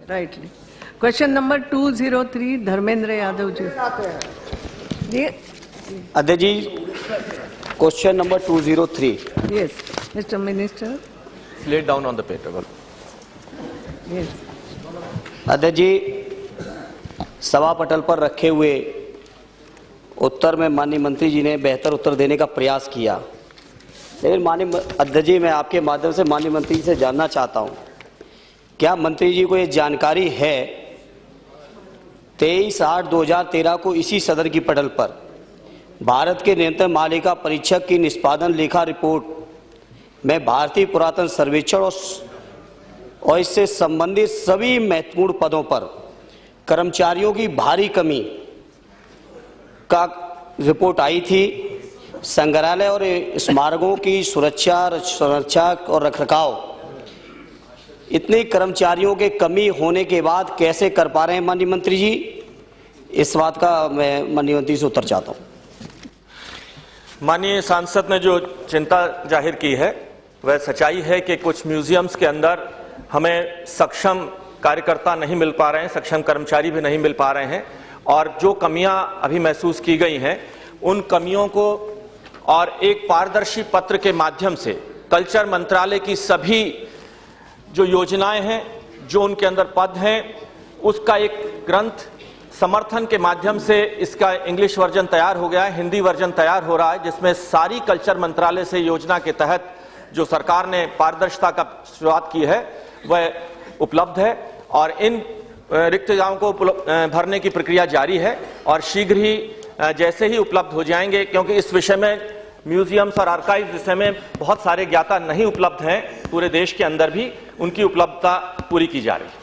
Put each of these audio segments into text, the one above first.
Rightly. Question number 203, Dharmendra Yadav ji. अध्यक्ष जी, question number 203। Yes, Mr. Minister. Lay down on the paper. Yes. अध्यक्ष जी, सभा पटल पर रखे हुए उत्तर में माननीय मंत्री जी ने बेहतर उत्तर देने का प्रयास किया, लेकिन माननीय अध्यक्ष जी, मैं आपके माध्यम से माननीय मंत्री जी से जानना चाहता हूं, क्या मंत्री जी को ये जानकारी है 23/8/2013 को इसी सदन की पटल पर भारत के नियंत्रण मालिका परीक्षक की निष्पादन लेखा रिपोर्ट में भारतीय पुरातन सर्वेक्षण और इससे संबंधित सभी महत्वपूर्ण पदों पर कर्मचारियों की भारी कमी का रिपोर्ट आई थी। संग्रहालय और स्मारकों की सुरक्षा और रखरखाव इतने कर्मचारियों के कमी होने के बाद कैसे कर पा रहे हैं माननीय मंत्री जी? इस बात का मैं माननीय मंत्री से उत्तर चाहता हूं। माननीय सांसद ने जो चिंता जाहिर की है वह सच्चाई है कि कुछ म्यूजियम्स के अंदर हमें सक्षम कार्यकर्ता नहीं मिल पा रहे हैं, सक्षम कर्मचारी भी नहीं मिल पा रहे हैं, और जो कमियां अभी महसूस की गई हैं उन कमियों को और एक पारदर्शी पत्र के माध्यम से कल्चर मंत्रालय की सभी जो योजनाएं हैं, जो उनके अंदर पद हैं, उसका एक ग्रंथ समर्थन के माध्यम से इसका इंग्लिश वर्जन तैयार हो गया है, हिंदी वर्जन तैयार हो रहा है, जिसमें सारी कल्चर मंत्रालय से योजना के तहत जो सरकार ने पारदर्शिता का शुरुआत की है वह उपलब्ध है, और इन रिक्त जगहों को भरने की प्रक्रिया जारी है और शीघ्र ही जैसे ही उपलब्ध हो जाएंगे, क्योंकि इस विषय में म्यूजियम्स और आर्काइव विषय में बहुत सारे ज्ञाता नहीं उपलब्ध हैं पूरे देश के अंदर भी, उनकी उपलब्धता पूरी की जा रही है।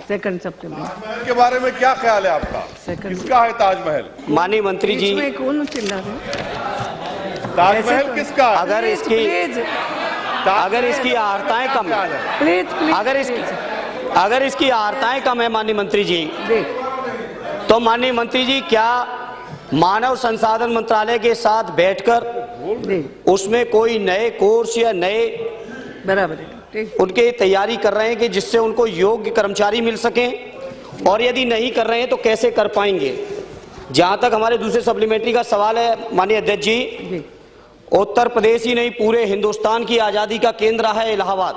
सेकंड सप्टेंबर ताजमहल के बारे में क्या ख्याल है आपका? किसका है ताजमहल? माननीय मंत्री जी, कौन चिल्ला रहे? ताजमहल किसका? अगर इसकी आर्ताएं कम है, अगर इसकी आर्ताएं कम है माननीय मंत्री जी, तो माननीय मंत्री जी क्या मानव संसाधन मंत्रालय के साथ बैठकर उसमें कोई नए कोर्स या नए बराबर उनके तैयारी कर रहे हैं कि जिससे उनको योग्य कर्मचारी मिल सकें, और यदि नहीं कर रहे हैं तो कैसे कर पाएंगे? जहां तक हमारे दूसरे सप्लीमेंट्री का सवाल है माननीय अध्यक्ष जी, उत्तर प्रदेश ही नहीं पूरे हिंदुस्तान की आज़ादी का केंद्र है इलाहाबाद,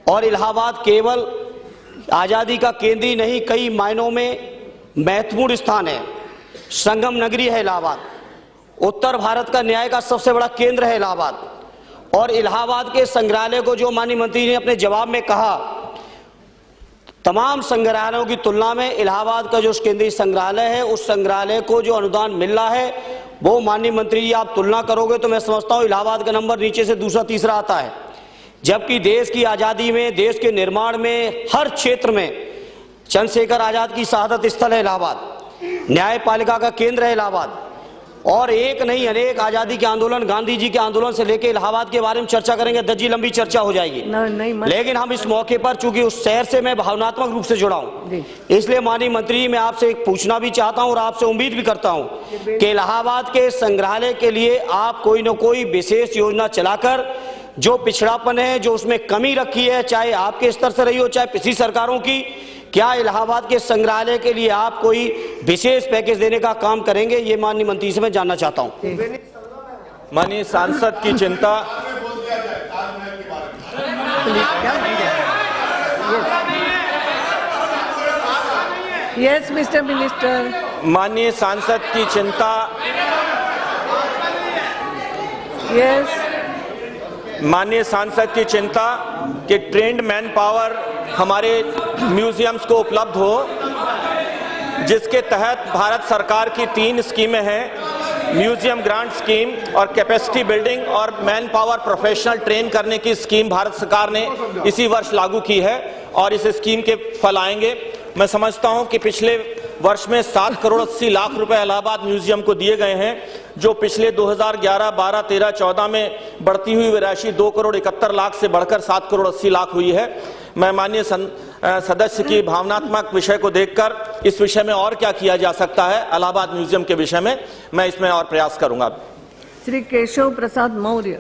और इलाहाबाद केवल आज़ादी का केंद्र ही नहीं, कई मायनों में महत्वपूर्ण स्थान है। संगम नगरी है इलाहाबाद, उत्तर भारत का न्याय का सबसे बड़ा केंद्र है इलाहाबाद, और इलाहाबाद के संग्रहालय को जो माननीय मंत्री ने अपने जवाब में कहा, तमाम संग्रहालयों की तुलना में इलाहाबाद का जो केंद्रीय संग्रहालय है उस संग्रहालय को जो अनुदान मिल रहा है वो माननीय मंत्री जी आप तुलना करोगे तो मैं समझता हूं इलाहाबाद का नंबर नीचे से दूसरा तीसरा आता है, जबकि देश की आज़ादी में, देश के निर्माण में, हर क्षेत्र में चंद्रशेखर आजाद की शहादत स्थल है इलाहाबाद, न्यायपालिका का केंद्र है इलाहाबाद, और एक नहीं अनेक आजादी के आंदोलन, गांधी जी के आंदोलन से लेकर इलाहाबाद के बारे में चर्चा करेंगे, दज्जी लंबी चर्चा हो जाएगी। लेकिन हम इस मौके पर, चूंकि उस शहर से मैं भावनात्मक रूप से जुड़ा हूं, इसलिए माननीय मंत्री मैं आपसे एक पूछना भी चाहता हूं और आपसे उम्मीद भी करता हूं कि इलाहाबाद के संग्रहालय के लिए आप कोई न कोई विशेष योजना चलाकर जो पिछड़ापन है, जो उसमें कमी रखी है, चाहे आपके स्तर से रही हो चाहे पिछली सरकारों की, क्या इलाहाबाद के संग्रहालय के लिए आप कोई विशेष पैकेज देने का काम करेंगे? ये माननीय मंत्री से मैं जानना चाहता हूं। माननीय सांसद की चिंता, यस मिस्टर मिनिस्टर। माननीय सांसद की चिंता, यस माननीय सांसद की चिंता कि ट्रेंड मैन पावर हमारे म्यूजियम्स को उपलब्ध हो, जिसके तहत भारत सरकार की 3 स्कीमें हैं, म्यूजियम ग्रांट स्कीम और कैपेसिटी बिल्डिंग और मैन पावर प्रोफेशनल ट्रेन करने की स्कीम भारत सरकार ने इसी वर्ष लागू की है, और इस स्कीम के फल आएंगे। मैं समझता हूं कि पिछले वर्ष में 7 करोड़ 80 लाख रुपए इलाहाबाद म्यूजियम को दिए गए हैं, जो पिछले 2011, 12, 13, 14 में बढ़ती हुई राशि 2 करोड़ 71 लाख से बढ़कर 7 करोड़ 80 लाख हुई है। मैं माननीय सदस्य की भावनात्मक विषय को देखकर इस विषय में और क्या किया जा सकता है इलाहाबाद म्यूजियम के विषय में, मैं इसमें और प्रयास करूंगा। श्री केशव प्रसाद मौर्य।